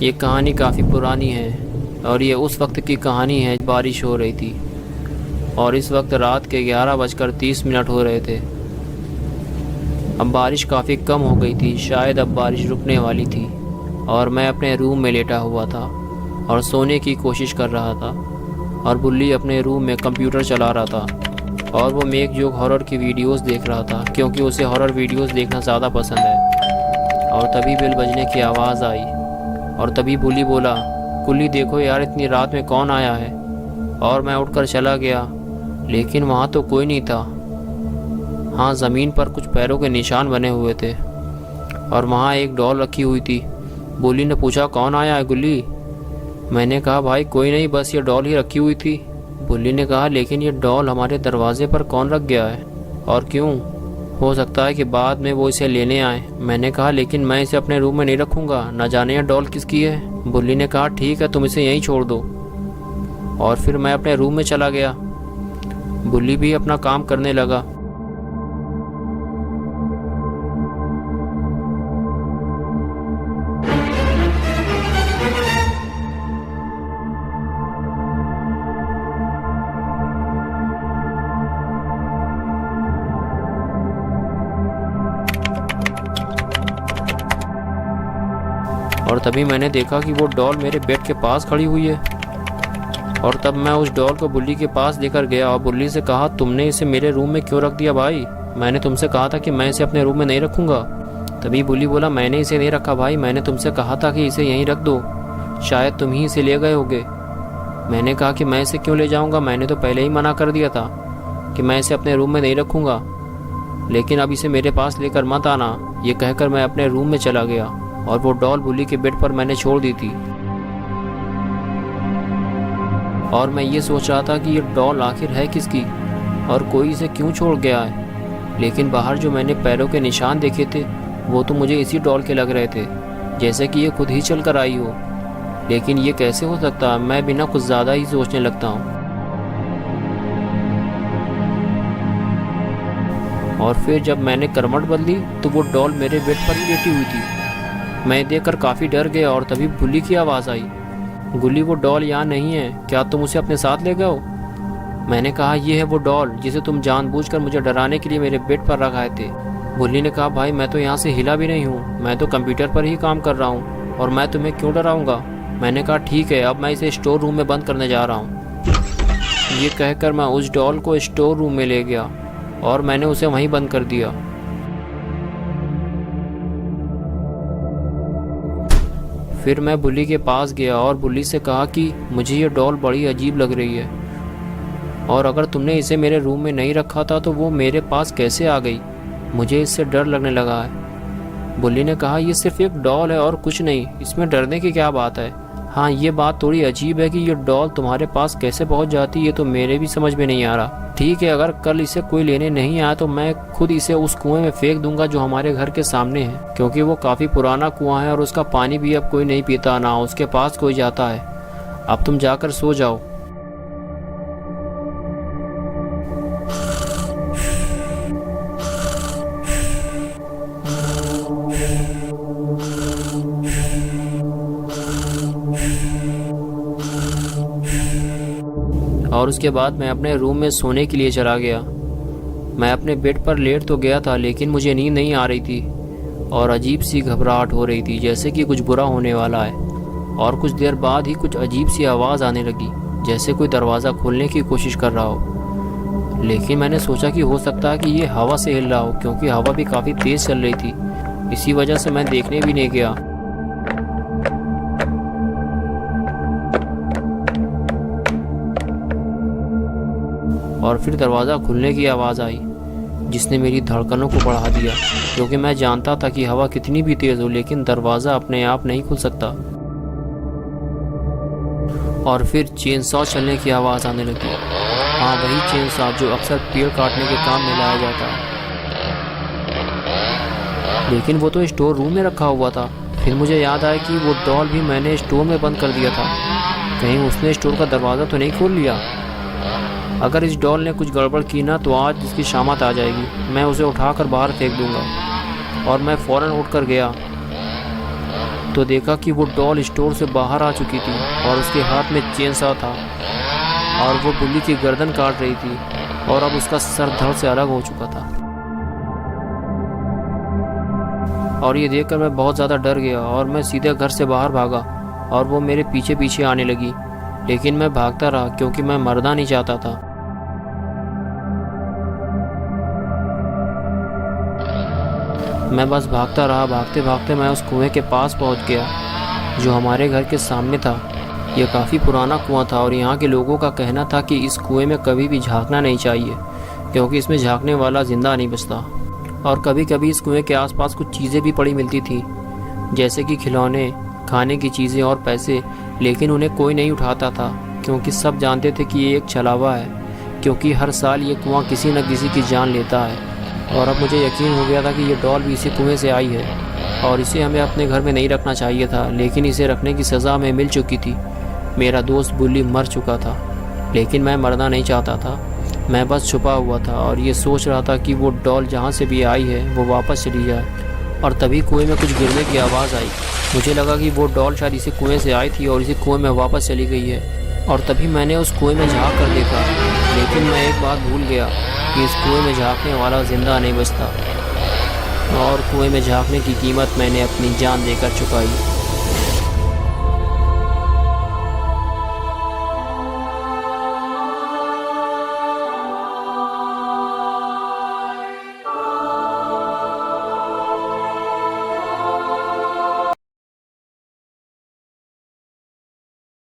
ये कहानी काफ़ी पुरानी है और ये उस वक्त की कहानी है। बारिश हो रही थी और इस वक्त रात के 11:30 हो रहे थे। अब बारिश काफ़ी कम हो गई थी, शायद अब बारिश रुकने वाली थी और मैं अपने रूम में लेटा हुआ था और सोने की कोशिश कर रहा था और बुल्ली अपने रूम में कंप्यूटर चला रहा था और वो मेक जोक हॉरर की वीडियोस देख रहा था क्योंकि उसे हॉरर वीडियोस देखना ज़्यादा पसंद है। और तभी बेल बजने की आवाज़ आई और तभी बुल्ली बोला, कुल्ली देखो यार, इतनी रात में कौन आया है। और मैं उठकर चला गया, लेकिन वहाँ तो कोई नहीं था। हाँ, ज़मीन पर कुछ पैरों के निशान बने हुए थे और वहाँ एक डॉल रखी हुई थी। बुल्ली ने पूछा, कौन आया है गुल्ली? मैंने कहा, भाई कोई नहीं, बस ये डॉल ही रखी हुई थी। बुल्ली ने कहा, लेकिन ये डॉल हमारे दरवाजे पर कौन रख गया है और क्यों? हो सकता है कि बाद में वो इसे लेने आए। मैंने कहा, लेकिन मैं इसे अपने रूम में नहीं रखूँगा, न जाने यह डॉल किसकी है। बुल्ली ने कहा, ठीक है, तुम इसे यहीं छोड़ दो। और फिर मैं अपने रूम में चला गया। बुल्ली भी अपना काम करने लगा। और तभी मैंने देखा कि वो डॉल मेरे बेड के पास खड़ी हुई है। और तब मैं उस डॉल को बुल्ली के पास लेकर गया और बुल्ली से कहा, तुमने इसे मेरे रूम में क्यों रख दिया भाई? मैंने तुमसे कहा था कि मैं इसे अपने रूम में नहीं रखूँगा। तभी बुल्ली बोला, मैंने इसे नहीं रखा भाई, मैंने तुमसे कहा था कि इसे यहीं रख दो, शायद तुम ही इसे ले गए होगे। मैंने कहा कि मैं इसे क्यों ले जाऊँगा, मैंने तो पहले ही मना कर दिया था कि मैं इसे अपने रूम में नहीं रखूँगा, लेकिन अब इसे मेरे पास लेकर मत आना। ये कहकर मैं अपने रूम में चला गया और वो डॉल बुल्ली के बेड पर मैंने छोड़ दी थी। और मैं ये सोच रहा था कि ये डॉल आखिर है किसकी और कोई इसे क्यों छोड़ गया है। लेकिन बाहर जो मैंने पैरों के निशान देखे थे वो तो मुझे इसी डॉल के लग रहे थे, जैसे कि ये खुद ही चल कर आई हो। लेकिन ये कैसे हो सकता है? मैं बिना कुछ ज़्यादा ही सोचने लगता हूँ। और फिर जब मैंने करवट बदली तो वो डॉल मेरे बेड पर ही लेटी हुई थी। मैं देखकर काफ़ी डर गया और तभी बुल्ली की आवाज़ आई, गुल्ली वो डॉल यहाँ नहीं है, क्या तुम उसे अपने साथ ले गए हो? मैंने कहा, ये है वो डॉल जिसे तुम जानबूझकर मुझे डराने के लिए मेरे बेड पर रखाए थे। बुल्ली ने कहा, भाई मैं तो यहाँ से हिला भी नहीं हूँ, मैं तो कंप्यूटर पर ही काम कर रहा हूँ और मैं तुम्हें क्यों डराऊँगा। मैंने कहा, ठीक है, अब मैं इसे स्टोर रूम में बंद करने जा रहा हूँ। ये कहकर मैं उस डॉल को स्टोर रूम में ले गया और मैंने उसे वहीं बंद कर दिया। फिर मैं बुल्ली के पास गया और बुल्ली से कहा कि मुझे ये डॉल बड़ी अजीब लग रही है और अगर तुमने इसे मेरे रूम में नहीं रखा था तो वो मेरे पास कैसे आ गई? मुझे इससे डर लगने लगा है। बुल्ली ने कहा, ये सिर्फ एक डॉल है और कुछ नहीं, इसमें डरने की क्या बात है। हाँ, ये बात थोड़ी अजीब है कि ये डॉल तुम्हारे पास कैसे पहुंच जाती, ये तो मेरे भी समझ में नहीं आ रहा। ठीक है, अगर कल इसे कोई लेने नहीं आया तो मैं खुद इसे उस कुएं में फेंक दूंगा जो हमारे घर के सामने है, क्योंकि वो काफ़ी पुराना कुआं है और उसका पानी भी अब कोई नहीं पीता, ना उसके पास कोई जाता है। अब तुम जाकर सो जाओ। और उसके बाद मैं अपने रूम में सोने के लिए चला गया। मैं अपने बेड पर लेट तो गया था, लेकिन मुझे नींद नहीं आ रही थी और अजीब सी घबराहट हो रही थी, जैसे कि कुछ बुरा होने वाला है। और कुछ देर बाद ही कुछ अजीब सी आवाज़ आने लगी, जैसे कोई दरवाज़ा खोलने की कोशिश कर रहा हो। लेकिन मैंने सोचा कि हो सकता है कि ये हवा से हिल रहा हो, क्योंकि हवा भी काफ़ी तेज़ चल रही थी। इसी वजह से मैं देखने भी नहीं गया। और फिर दरवाज़ा खुलने की आवाज़ आई, जिसने मेरी धड़कनों को बढ़ा दिया, क्योंकि मैं जानता था कि हवा कितनी भी तेज़ हो लेकिन दरवाज़ा अपने आप नहीं खुल सकता। और फिर चेन सॉ चलने की आवाज़ आने लगी। हाँ, वही चेन सॉ जो अक्सर पेड़ काटने के काम में लाया जाता है। लेकिन वो तो स्टोर रूम में रखा हुआ था। फिर मुझे याद आया कि वो डॉल भी मैंने स्टोर में बंद कर दिया था। कहीं उसने स्टोर का दरवाज़ा तो नहीं खोल लिया? अगर इस डॉल ने कुछ गड़बड़ की ना तो आज इसकी शामत आ जाएगी। मैं उसे उठाकर बाहर फेंक दूंगा। और मैं फ़ौरन उठकर गया तो देखा कि वो डॉल स्टोर से बाहर आ चुकी थी और उसके हाथ में चेन सा था और वो बुल्ली की गर्दन काट रही थी और अब उसका सर धड़ से अलग हो चुका था। और ये देखकर मैं बहुत ज़्यादा डर गया और मैं सीधे घर से बाहर भागा और वो मेरे पीछे पीछे आने लगी, लेकिन मैं भागता रहा क्योंकि मैं मरना नहीं चाहता था। मैं बस भागता रहा। भागते भागते मैं उस कुएं के पास पहुंच गया जो हमारे घर के सामने था। यह काफ़ी पुराना कुआं था और यहाँ के लोगों का कहना था कि इस कुएं में कभी भी झांकना नहीं चाहिए क्योंकि इसमें झांकने वाला ज़िंदा नहीं बचता। और कभी कभी इस कुएं के आसपास कुछ चीज़ें भी पड़ी मिलती थी, जैसे कि खिलौने, खाने की चीज़ें और पैसे, लेकिन उन्हें कोई नहीं उठाता था क्योंकि सब जानते थे कि ये एक छलावा है, क्योंकि हर साल ये कुआं किसी न किसी की जान लेता है। और अब मुझे यकीन हो गया था कि ये डॉल भी इसी कुएं से आई है और इसे हमें अपने घर में नहीं रखना चाहिए था, लेकिन इसे रखने की सज़ा हमें मिल चुकी थी। मेरा दोस्त बुल्ली मर चुका था, लेकिन मैं मरना नहीं चाहता था। मैं बस छुपा हुआ था और ये सोच रहा था कि वो डॉल जहाँ से भी आई है वो वापस चली जाए। और तभी कुएं में कुछ गिरने की आवाज़ आई। मुझे लगा कि वो डॉल शायद इसी कुएं से आई थी और इसी कुएं में वापस चली गई है। और तभी मैंने उस कुएं में झाँक कर देखा, लेकिन मैं एक बात भूल गया कि इस कुएं में झाँकने वाला ज़िंदा नहीं बचता। और कुएं में झाँकने की कीमत मैंने अपनी जान देकर चुकाई।